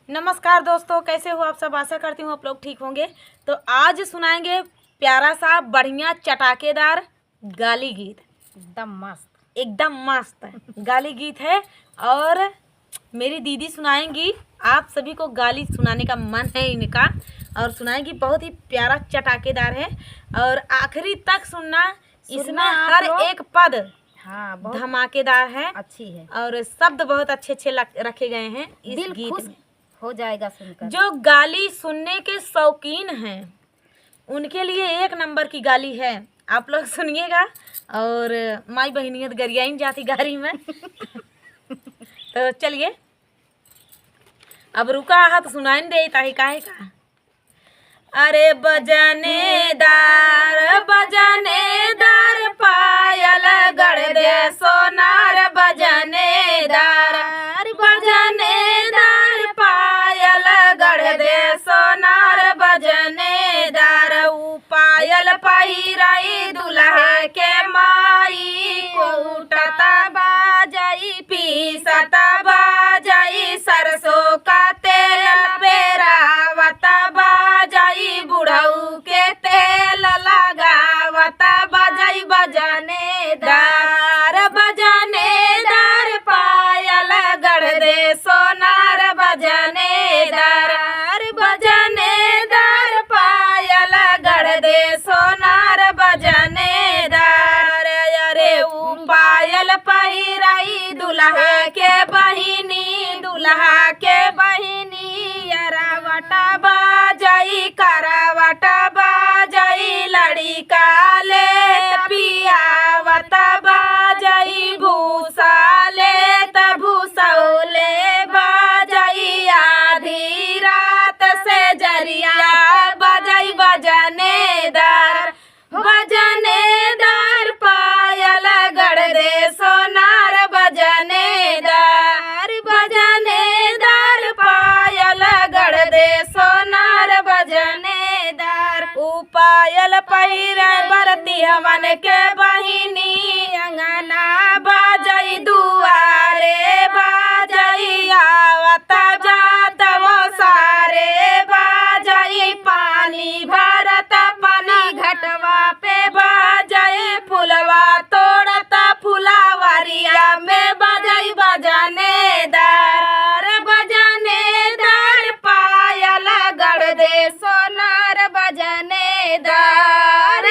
नमस्कार दोस्तों, कैसे हो आप सब। आशा करती हूँ आप लोग ठीक होंगे। तो आज सुनाएंगे प्यारा सा बढ़िया चटाकेदार गाली गीत। एकदम मस्त गाली गीत है। और मेरी दीदी सुनाएंगी। आप सभी को गाली सुनाने का मन है इनका, और सुनाएंगी। बहुत ही प्यारा चटाकेदार है और आखिरी तक सुनना। इसमें हर एक पद धमाकेदार है, अच्छी है और शब्द बहुत अच्छे अच्छे रखे गए हैं इस गीत में। हो जाएगा सुनकर। जो गाली सुनने के शौकीन हैं उनके लिए एक नंबर की गाली है। आप लोग सुनिएगा। और माई बहनियत गरियाइन जाती गारी में। तो चलिए, अब रुका हाथ सुनाइन दे ताही काहे का। अरे बजनेदार पायल गढ़ दे सोनार, बजनेदार पायल गढ़ दे सोनार, बजनेदार पायल पहिराई दुल्हा के माई, कोटता बाजाई पीसता बाजाई, सरसों का तेल पेरावता बाजाई, बुढ़ऊ के तेल लगावता बाजाई, बजनेदार पायल गढ़ दे सोनार, बजनेदार पायल गढ़ दे सोनार, बजनेदार। अरे पायल पहिराई दुल्हा के बहिनी, अरावटा बाजाई करावटा बाजाई, लड़ी काले पियावता बाजाई, भूसा ले भूसौले बाजाई, आधी रात से जरिया बाजाई, बजनेदार पायल गढ़ दे सोनार, बजनेदार पायल गढ़ दे सोनार, बजनेदार। पायल पहिरे बरती हवन के बहिनी, अंगना बाजाई दुआरे बाजाई, आवता जात वो सारे बाजाई, पानी भरता पानी घटवा पे बाजाई, फुलवा तोड़ता फुलावरिया में बाजाई, बजनेदार पायल गढ़ दे सोनार, बजनेदार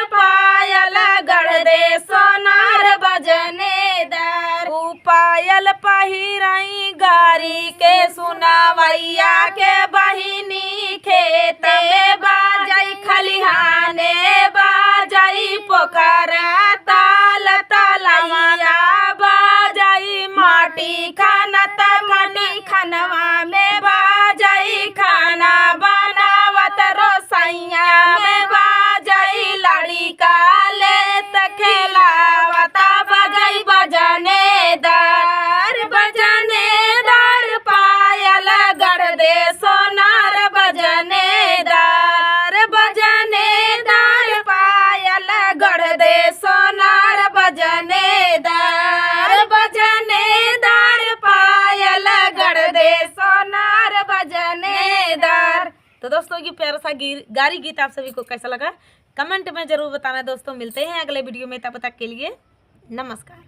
पायल गढ़ दे सोनार, बजनेदार। पायल पहिराई गारी के सुनावैया के बहिनी, खेत में बाजाई खलिहाने बाजाई, पोखरा ताल तलैया बाजाई, माटी खानता माटी खनवा में बाजाई, खाना बनावत रोसैया में बाजाई, लड़ी काले खेलावता बाजाई, बजनेदार पायल गढ़ दे सोनार, बजनेदार पायल गढ़ दे सोनार, बजनेदार पायल गढ़ दे सोनार, बजनेदार। तो दोस्तों, ये प्यारा सा गारी गीत आप सभी को कैसा लगा कमेंट में जरूर बताना दोस्तों। मिलते हैं अगले वीडियो में, तब तक के लिए नमस्कार।